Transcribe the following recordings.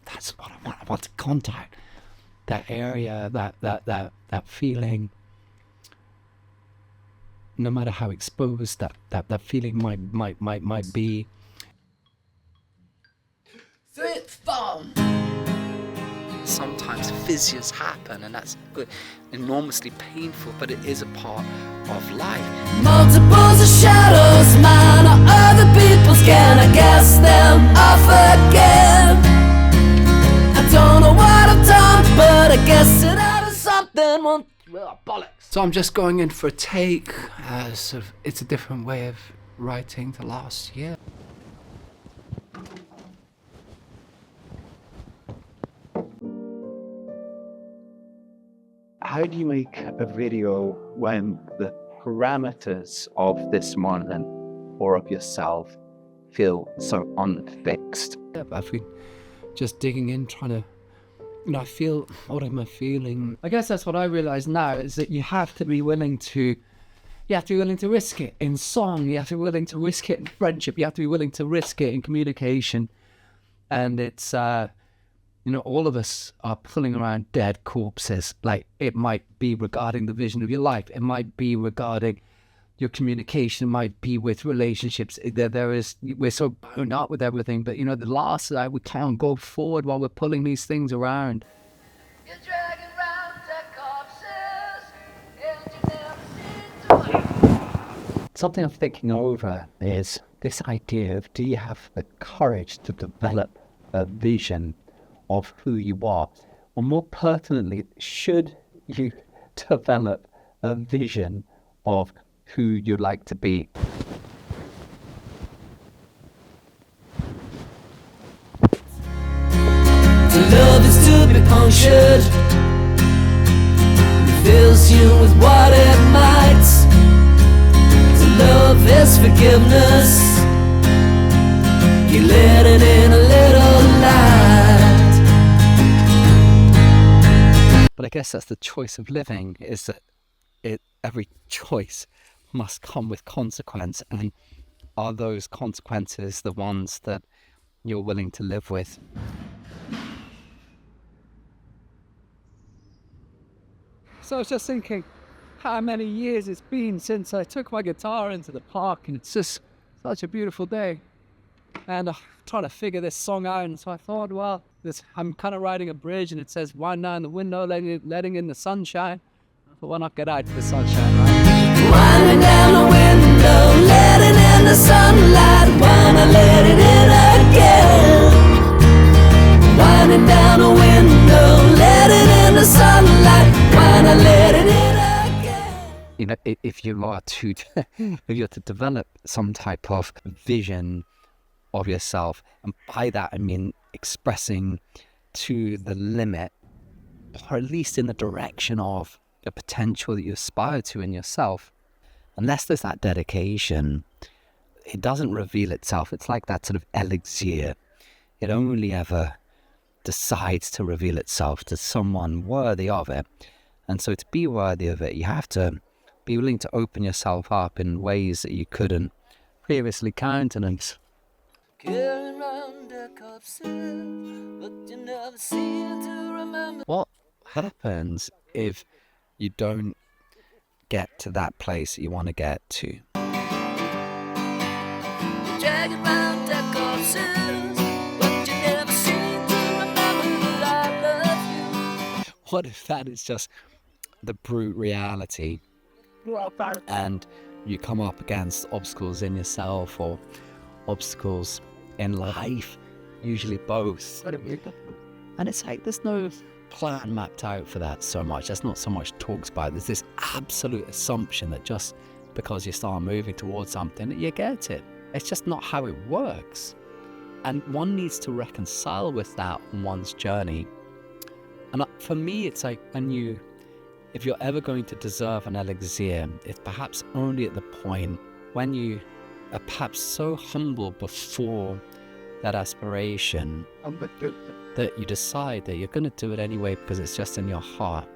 that's what I want. I want to contact that area, that feeling. No matter how exposed that feeling might be. Sometimes fissures happen, and that's enormously painful, but it is a part of life. Multiples of shadows, mine or other people's, can I cast them off again? I don't know what I've done, but I guess it out of something. Well, bollocks. So I'm just going in for a take. It's a different way of writing to last year. How do you make a video when the parameters of this moment or of yourself feel so unfixed? I've been just digging in, trying to, I feel, what am I feeling? I guess that's what I realize now, is that you have to be willing to risk it in song, you have to be willing to risk it in friendship, you have to be willing to risk it in communication. And it's, all of us are pulling around dead corpses. Like, it might be regarding the vision of your life. It might be regarding your communication. It might be with relationships. We're so bound up with everything. But, the last that we can't go forward while we're pulling these things around. You're dragging round dead corpses, and you never seem to. Something I'm thinking over is this idea of, do you have the courage to develop a vision of who you are? Or more pertinently, should you develop a vision of who you'd like to be? To love is to be punctured, it fills you with what it might. To love is forgiveness, you're letting in a little light. But I guess that's the choice of living, is that every choice must come with consequence. And are those consequences the ones that you're willing to live with? So I was just thinking how many years it's been since I took my guitar into the park, and it's just such a beautiful day. And I'm trying to figure this song out, and so I thought, well, I'm kind of riding a bridge, and it says, wind down the window, letting in the sunshine. I thought, why not get out to the sunshine, right? Winding down the window, letting in the sunlight, wanna let it in again. Winding down the window, letting in the sunlight, wanna let it in again. If you are to develop some type of vision of yourself, and by that I mean expressing to the limit, or at least in the direction of the potential that you aspire to in yourself, unless there's that dedication, it doesn't reveal itself. It's like that sort of elixir. It only ever decides to reveal itself to someone worthy of it. And so to be worthy of it, you have to be willing to open yourself up in ways that you couldn't previously countenance. Carrying round a corpse, but you never seem to remember. What happens if you don't get to that place that you want to get to? You're dragging round dead corpses, but you never seem to remember that I love you. What if that is just the brute reality, and you come up against obstacles in yourself or obstacles in life, usually both, and it's like there's no plan mapped out for that so much. There's not so much talked about. There's this absolute assumption that just because you start moving towards something, you get it. It's just not how it works, and one needs to reconcile with that on one's journey. And for me, it's like, if you're ever going to deserve an elixir, it's perhaps only at the point when you are perhaps so humble before that aspiration that you decide that you're going to do it anyway because it's just in your heart,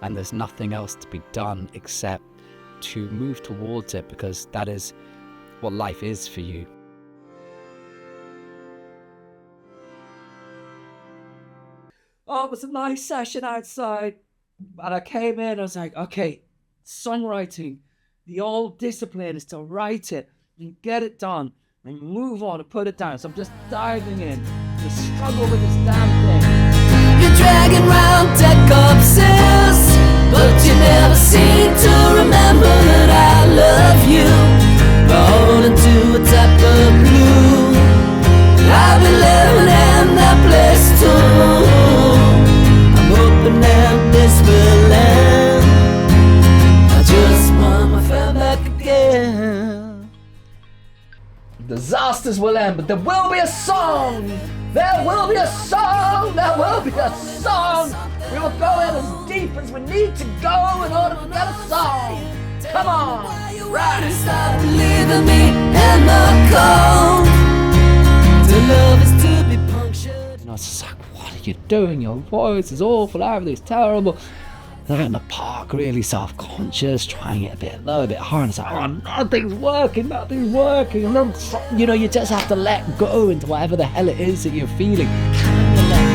and there's nothing else to be done except to move towards it, because that is what life is for you. Oh, it was a nice session outside. And I came in, I was like, okay, songwriting, the old discipline is to write it and get it done and move on and put it down. So I'm just diving in to struggle with this damn thing. You're dragging round deck corpses, but you never seem to remember that I love you. Rolling to a type of blue, I've been living in that place too. I'm hoping that this will end. I just want my friend back again. Disasters will end, but there will be a song. There will be a song. There will be a song. We will go in as deep as we need to go in order to get a song. Come on, right. Stop leaving me in the cold. To love is to be punctured. And I was just like, what are you doing? Your voice is awful, everything's terrible. And I'm in the park, really self-conscious, trying it a little bit hard. And it's like, oh, nothing's working. And then, you just have to let go into whatever the hell it is that you're feeling.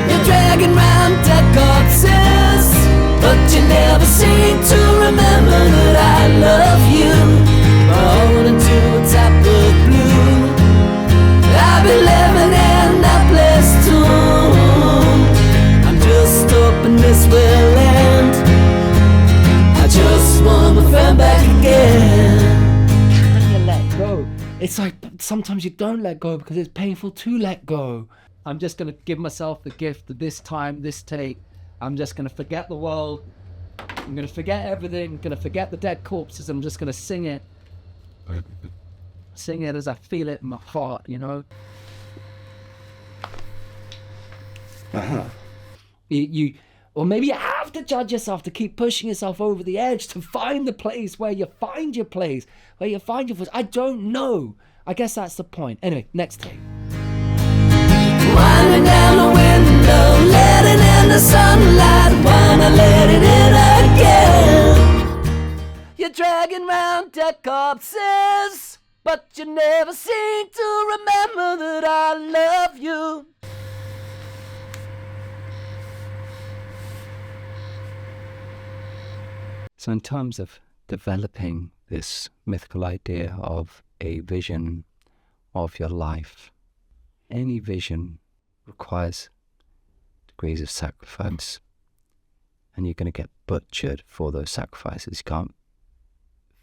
You're dragging round dead corpses, but you never seem to remember that I love you. Rolling to a type of blue, I've been living in that place too. I'm just hoping this will end. I just want my friend back again. Can you let go? It's like sometimes you don't let go because it's painful to let go. I'm just going to give myself the gift of this time, this take. I'm just going to forget the world. I'm going to forget everything. I'm going to forget the dead corpses. I'm just going to sing it. Sing it as I feel it in my heart, Or maybe you have to judge yourself to keep pushing yourself over the edge to find the place where you find your place, where you find your voice. I don't know. I guess that's the point. Anyway, next take. Winding down the window, letting in the sunlight, wanna let it in again. You're dragging round dead corpses, but you never seem to remember that I love you. So in terms of developing this mythical idea of a vision of your life, any vision requires degrees of sacrifice, and you're going to get butchered for those sacrifices. You can't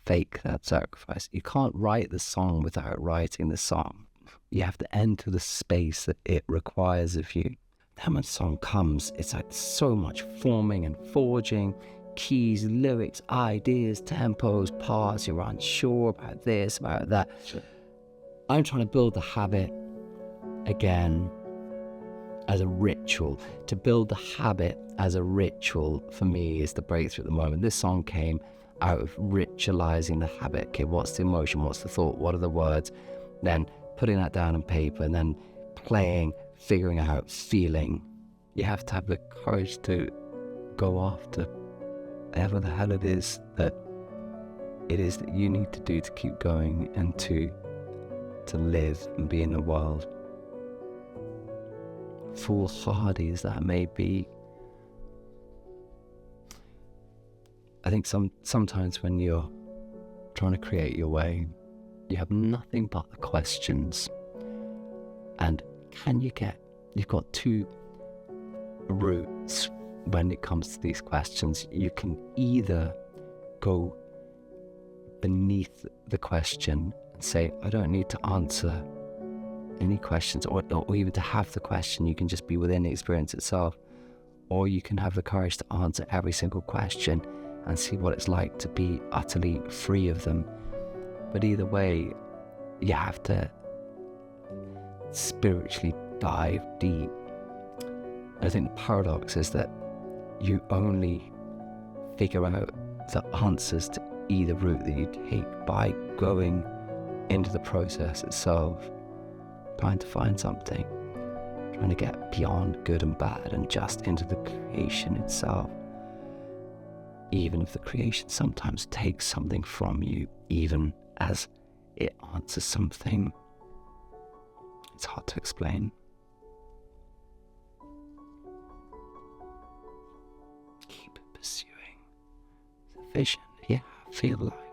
fake that sacrifice. You can't write the song without writing the song. You have to enter the space that it requires of you. Then when a song comes, it's like so much forming and forging, keys, lyrics, ideas, tempos, parts. You're unsure about this, about that. Sure. I'm trying to build the habit again as a ritual. To build the habit as a ritual for me is the breakthrough at the moment. This song came out of ritualizing the habit. Okay, what's the emotion? What's the thought? What are the words? Then putting that down on paper and then playing, figuring out, feeling. You have to have the courage to go after whatever the hell it is that you need to do to keep going and to live and be in the world. Foolhardy as that may be, I think sometimes when you're trying to create your way, you have nothing but the questions. And you've got two routes when it comes to these questions. You can either go beneath the question and say, I don't need to answer any questions, or even to have the question. You can just be within the experience itself. Or you can have the courage to answer every single question and see what it's like to be utterly free of them. But either way, you have to spiritually dive deep. I think the paradox is that you only figure out the answers to either route that you take by going into the process itself, trying to find something, trying to get beyond good and bad and just into the creation itself. Even if the creation sometimes takes something from you, even as it answers something, it's hard to explain. pursuing the vision. Yeah, feel like